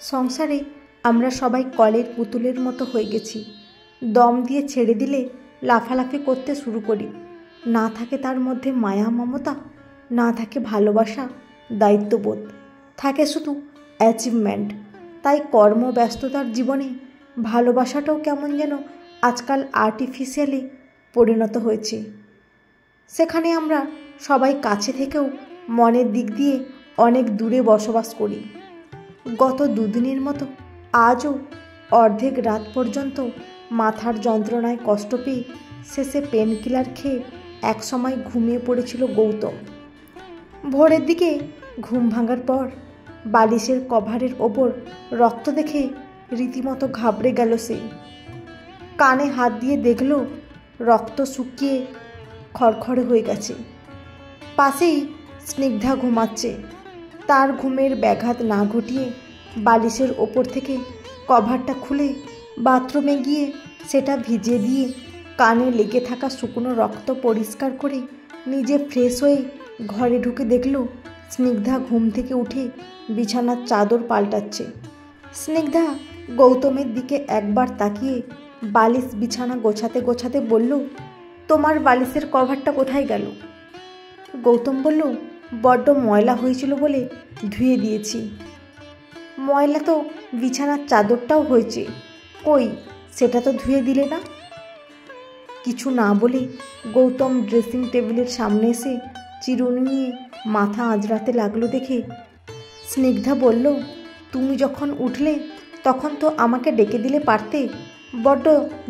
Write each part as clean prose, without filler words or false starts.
সংসারে আমরা সবাই কলের পুতুলের মতো হয়ে গেছি। দম দিয়ে ছেড়ে দিলে লাফালাফি করতে শুরু করি। না থাকে তার মধ্যে মায়া মমতা, না থাকে ভালোবাসা, দায়িত্ববোধ, থাকে শুধু অ্যাচিভমেন্ট। তাই কর্মব্যস্ততার জীবনে ভালোবাসাটাও কেমন যেন আজকাল আর্টিফিশিয়ালি পরিণত হয়েছে। সেখানে আমরা সবাই কাছে থেকেও মনের দিক দিয়ে অনেক দূরে বসবাস করি। গত দুদিনের মতো আজও অর্ধেক রাত পর্যন্ত মাথার যন্ত্রণায় কষ্ট পেয়ে শেষে পেনকিলার খেয়ে একসময় ঘুমিয়ে পড়েছিল গৌতম। ভোরের দিকে ঘুম ভাঙার পর বালিশের কভারের ওপর রক্ত দেখে রীতিমতো ঘাবড়ে গেল সে। কানে হাত দিয়ে দেখল রক্ত শুকিয়ে খড়খড়ে হয়ে গেছে। পাশেই স্নিগ্ধা ঘুমাচ্ছে। তার ঘুমের ব্যাঘাত না ঘটিয়ে বালিশের ওপর থেকে কভারটা খুলে বাথরুমে গিয়ে সেটা ভিজিয়ে দিয়ে কানে লেগে থাকা শুকনো রক্ত পরিষ্কার করে নিজে ফ্রেশ হয়ে ঘরে ঢুকে দেখল স্নিগ্ধা ঘুম থেকে উঠে বিছানার চাদর পাল্টাচ্ছে। স্নিগ্ধা গৌতমের দিকে একবার তাকিয়ে বালিশ বিছানা গোছাতে গোছাতে বলল, তোমার বালিশের কভারটা কোথায় গেল? গৌতম বলল, বড্ড ময়লা হয়েছিল বলে ধুয়ে দিয়েছি। ময়লা তো বিছানার চাদরটাও হয়েছে, কই সেটা তো ধুয়ে দিলে না? কিছু না বলে গৌতম ড্রেসিং টেবিলের সামনে এসে চিরুনি নিয়ে মাথা আঁচড়াতে লাগলো দেখে স্নিগ্ধা বলল, তুমি যখন উঠলে তখন তো আমাকে ডেকে দিলে পারতে, বড্ড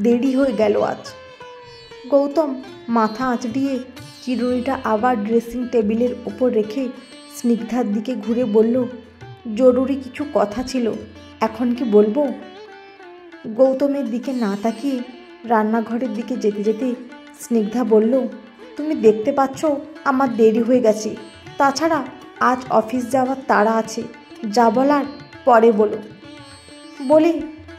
দেরি হয়ে গেল আজ। গৌতম মাথা আঁচড়িয়ে চিরুনিটা আবার ড্রেসিং টেবিলের ওপর রেখে স্নিগ্ধার দিকে ঘুরে বলল, জরুরি কিছু কথা ছিল, এখন কি বলবো? গৌতমের দিকে না তাকিয়ে রান্নাঘরের দিকে যেতে যেতে স্নিগ্ধা বলল, তুমি দেখতে পাচ্ছ আমার দেরি হয়ে গেছে, তাছাড়া আজ অফিস যাওয়ার তাড়া আছে, যা বলার পরে বলো। বলে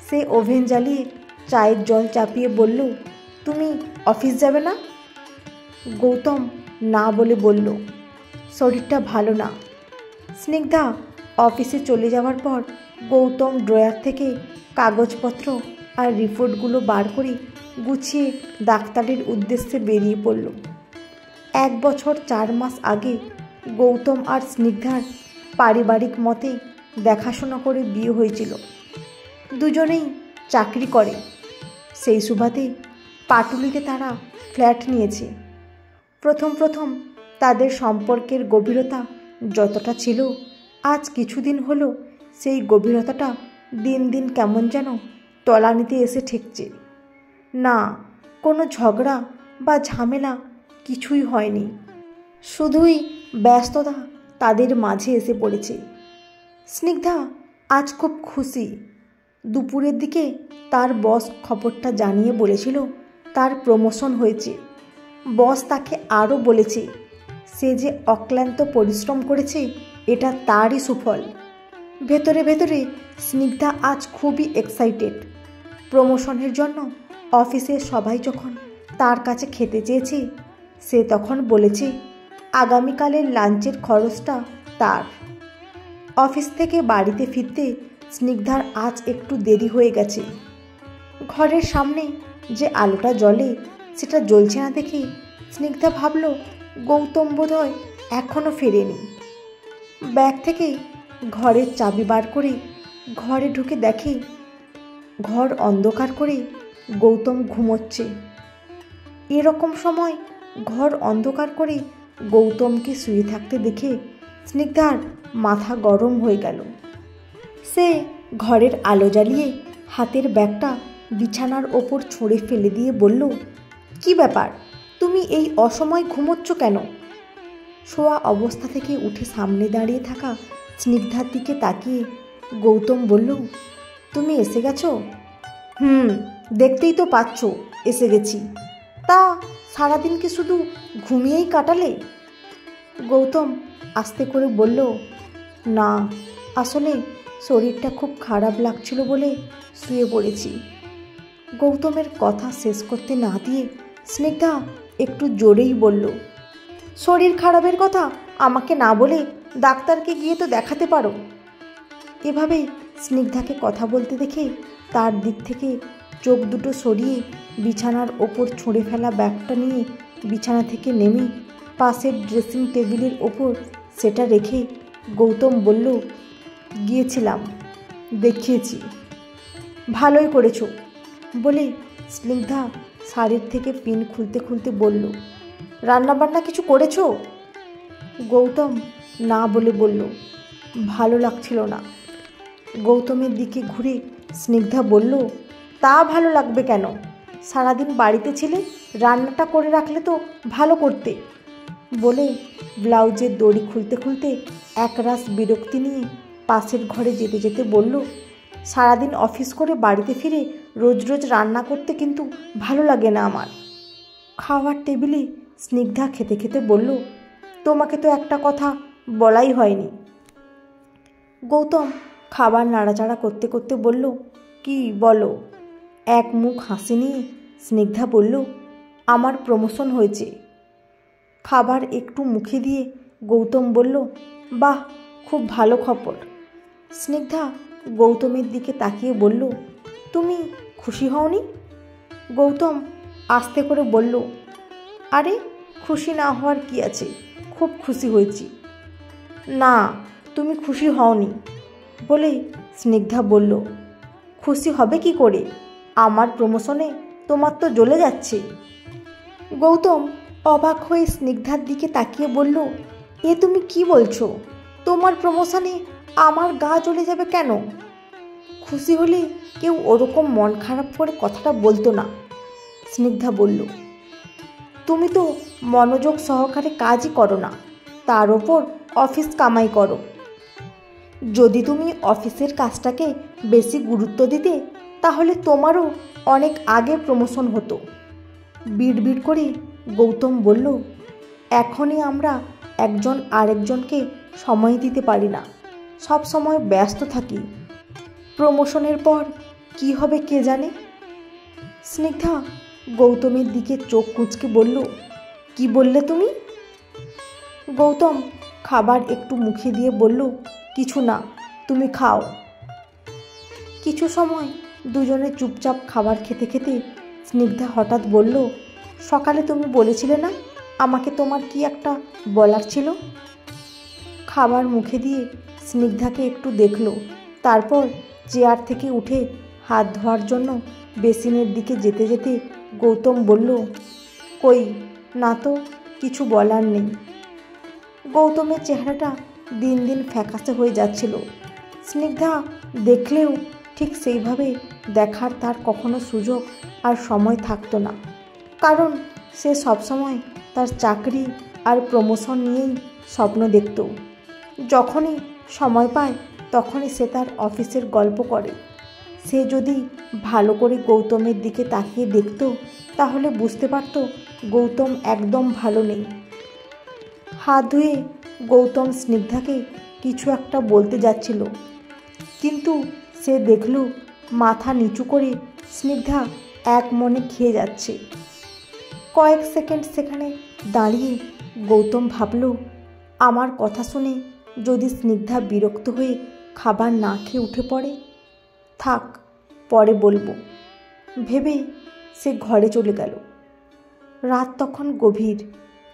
সে ওভেন জ্বালিয়ে চায়ের জল চাপিয়ে বলল, তুমি অফিস যাবে না? গৌতম না বলে বলল, শরীরটা ভালো না। স্নিগ্ধা অফিসে চলে যাওয়ার পর গৌতম ড্রয়ার থেকে কাগজপত্র আর রিপোর্টগুলো বার করে গুছিয়ে ডাক্তারের উদ্দেশ্যে বেরিয়ে পড়ল। 1 বছর 4 মাস আগে গৌতম আর স্নিগ্ধার পারিবারিক মতে দেখাশোনা করে বিয়ে হয়েছিল। দুজনেই চাকরি করে। সেই সুবাদে পাটুলিতে তারা ফ্ল্যাট নিয়েছে। প্রথম তাদের সম্পর্কের গভীরতা যতটা ছিল, আজ কিছুদিন হলো সেই গভীরতাটা দিন দিন কেমন যেন তলানিতে এসে ঠেকছে। না কোনো ঝগড়া বা ঝামেলা কিছুই হয়নি, শুধুই ব্যস্ততা তাদের মাঝে এসে পড়েছে। স্নিগ্ধা আজ খুব খুশি। দুপুরের দিকে তার বস খবরটা জানিয়ে বলেছিল তার প্রমোশন হয়েছে। বস তাকে আরও বলেছে সে যে অক্লান্ত পরিশ্রম করেছে এটা তারই সুফল। ভেতরে ভেতরে স্নিগ্ধা আজ খুবই এক্সাইটেড। প্রমোশনের জন্য অফিসের সবাই যখন তার কাছে খেতে চেয়েছে, সে তখন বলেছে আগামীকালের লাঞ্চের খরচটা তার। অফিস থেকে বাড়িতে ফিরতে স্নিগ্ধার আজ একটু দেরি হয়ে গেছে। ঘরের সামনে যে আলোটা জ্বলে সেটা জ্বলছে না দেখে স্নিগ্ধা ভাবল গৌতম বোধহয় এখনও ফেরেনি। ব্যাগ থেকে ঘরের চাবি বার করে ঘরে ঢুকে দেখে ঘর অন্ধকার করে গৌতম ঘুমোচ্ছে। এরকম সময় ঘর অন্ধকার করে গৌতমকে শুয়ে থাকতে দেখে স্নিগ্ধার মাথা গরম হয়ে গেল। সে ঘরের আলো জ্বালিয়ে হাতের ব্যাগটা বিছানার ওপর ছুঁড়ে ফেলে দিয়ে বলল, কি ব্যাপার, তুমি এই অসময় ঘুমোচ্ছ কেন? শোয়া অবস্থা থেকে উঠে সামনে দাঁড়িয়ে থাকা স্নিগ্ধার দিকে তাকিয়ে গৌতম বলল, তুমি এসে গেছো? দেখতেই তো পাচ্ছ এসে গেছি। তা সারাদিন কি শুধু ঘুমিয়েই কাটালে? গৌতম আস্তে করে বলল, না, আসলে শরীরটা খুব খারাপ লাগছিল বলে শুয়ে পড়েছি। গৌতমের কথা শেষ করতে না দিয়ে স্নিগ্ধা একটু জোরেই বলল, শরীর খারাপের কথা আমাকে না বলে ডাক্তারকে গিয়ে তো দেখাতে পারো। এভাবেই স্নিগ্ধাকে কথা বলতে দেখে তার দিক থেকে চোখ দুটো সরিয়ে বিছানার ওপর ছুঁড়ে ফেলা ব্যাগটা নিয়ে বিছানা থেকে নেমে পাশের ড্রেসিং টেবিলের ওপর সেটা রেখে গৌতম বলল, গিয়েছিলাম, দেখিয়েছি। ভালোই করেছো বলে স্নিগ্ধা শাড়ির থেকে পিন খুলতে খুলতে বলল, রান্নাবান্না কিছু করেছো? গৌতম না বলে বলল, ভালো লাগছিল না। গৌতমের দিকে ঘুরে স্নিগ্ধা বলল, তা ভালো লাগবে কেন? সারাদিন বাড়িতে ছিলে, রান্নাটা করে রাখলে তো ভালো করতে। বলে ব্লাউজের দড়ি খুলতে খুলতে একরাশ বিরক্তি নিয়ে পাশের ঘরে যেতে যেতে বলল, সারাদিন অফিস করে বাড়িতে ফিরে রোজ রোজ রান্না করতে কিন্তু ভালো লাগে না আমার। খাওয়ার টেবিলে স্নিগ্ধা খেতে খেতে বলল, তোমাকে তো একটা কথা বলাই হয়নি। গৌতম খাবার নাড়াচাড়া করতে করতে বলল, কি বলো? এক মুখ হাসি নিয়ে স্নিগ্ধা বলল, আমার প্রমোশন হয়েছে। খাবার একটু মুখে দিয়ে গৌতম বলল, বাহ, খুব ভালো খবর। স্নিগ্ধা গৌতমের দিকে তাকিয়ে বলল, তুমি খুশি হওনি? গৌতম আস্তে করে বলল, আরে খুশি না হওয়ার কি আছে, খুব খুশি হয়েছি। না, তুমি খুশি হওনি বলে স্নিগ্ধা বলল, খুশি হবে কি করে? আমার প্রমোশনে তোমার তো জ্বলে যাচ্ছে। গৌতম অবাক হয়ে স্নিগ্ধার দিকে তাকিয়ে বলল, এ তুমি কি বলছো? তোমার প্রমোশনে আমার গা জ্বলে যাবে কেন? খুশি হলে কেউ ওরকম মন খারাপ করে কথাটা বলতো না। স্নিগ্ধা বলল, তুমি তো মনোযোগ সহকারে কাজই করো না, তার ওপর অফিস কামাই করো। যদি তুমি অফিসের কাজটাকে বেশি গুরুত্ব দিতে তাহলে তোমারও অনেক আগে প্রমোশন হতো। বিড়বিড় করে গৌতম বলল, এখনই আমরা একজন আরেকজনকে সময় দিতে পারি না, সব সময় ব্যস্ত থাকি। প্রমোশনের পর কি হবে কে জানে। স্নিগ্ধা গৌতমের দিকে চোখ কুঁচকে বলল, কি বললে তুমি? গৌতম খাবার একটু মুখে দিয়ে বলল, কিছু না, তুমি খাও। কিছু সময় দুজনে চুপচাপ খাবার খেতে খেতে স্নিগ্ধা হঠাৎ বলল, সকালে তুমি বলেছিলে না আমাকে তোমার কি একটা বলার ছিল? খাবার মুখে দিয়ে স্নিগ্ধাকে একটু দেখল, তারপর চেয়ার থেকে উঠে হাত ধোয়ার জন্য বেসিনের দিকে যেতে যেতে গৌতম বলল, কই না তো, কিছু বলার নেই। গৌতমের চেহারাটা দিন দিন ফ্যাকাশে হয়ে যাচ্ছিল। স্নিগ্ধা দেখলেও ঠিক সেইভাবে দেখার তার কখনো সুযোগ আর সময় থাকতো না, কারণ সে সবসময় তার চাকরি আর প্রমোশন নিয়েই স্বপ্ন দেখত। যখনই সময় পায় তখনই সে তার অফিসের গল্প করে। সে যদি ভালো করে গৌতমের দিকে তাকিয়ে দেখত তাহলে বুঝতে পারত গৌতম একদম ভালো নেই। হাত ধুয়ে গৌতম স্নিগ্ধাকে কিছু একটা বলতে যাচ্ছিল, কিন্তু সে দেখল মাথা নিচু করে স্নিগ্ধা এক মনে খেয়ে যাচ্ছে। কয়েক সেকেন্ড সেখানে দাঁড়িয়ে গৌতম ভাবল, আমার কথা শুনে যদি স্নিগ্ধা বিরক্ত হয়ে খাবার না খেয়ে উঠে পড়ে, থাক পরে বলবো ভেবে সে ঘরে চলে গেল। রাত তখন গভীর।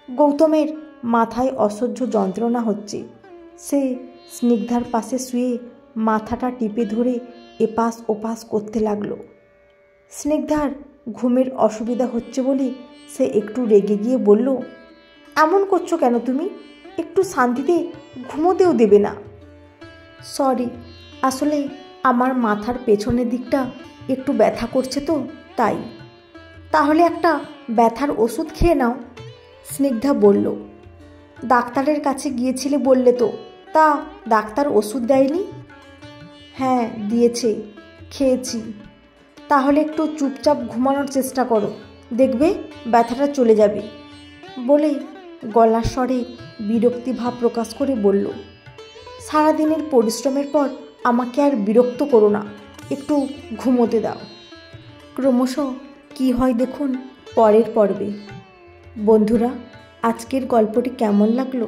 গৌতমের মাথায় অসহ্য যন্ত্রণা হচ্ছে। সে স্নিগ্ধার পাশে শুয়ে মাথাটা টিপে ধরে এপাশ ওপাশ করতে লাগলো। স্নিগ্ধার ঘুমের অসুবিধা হচ্ছে বলে সে একটু রেগে গিয়ে বলল, এমন করছো কেন তুমি? একটু শান্তিতে ঘুমোতেও দেবে না? সরি, আসলে আমার মাথার পেছনের দিকটা একটু ব্যথা করছে তো তাই। তাহলে একটা ব্যথার ওষুধ খেয়ে নাও। স্নিগ্ধা বলল, ডাক্তারের কাছে গিয়েছিলে বললে তো, তা ডাক্তার ওষুধ দেয়নি? হ্যাঁ দিয়েছে, খেয়েছি। তাহলে একটু চুপচাপ ঘুমানোর চেষ্টা করো, দেখবে ব্যথাটা চলে যাবে। বলে গলার স্বরে বিরক্তিভাব প্রকাশ করে বলল, সারাদিনের পরিশ্রমের পর আমাকে আর বিরক্ত করো না, একটু ঘুমোতে দাও। ক্রমশ কি হয় দেখুন পরের পর্বে। বন্ধুরা, আজকের গল্পটি কেমন লাগলো?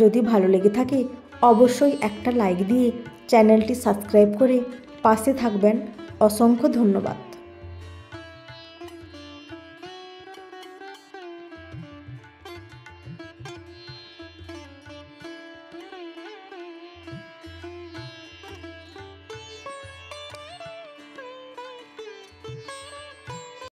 যদি ভালো লেগে থাকে অবশ্যই একটা লাইক দিয়ে চ্যানেলটি সাবস্ক্রাইব করে পাশে থাকবেন। অসংখ্য ধন্যবাদ।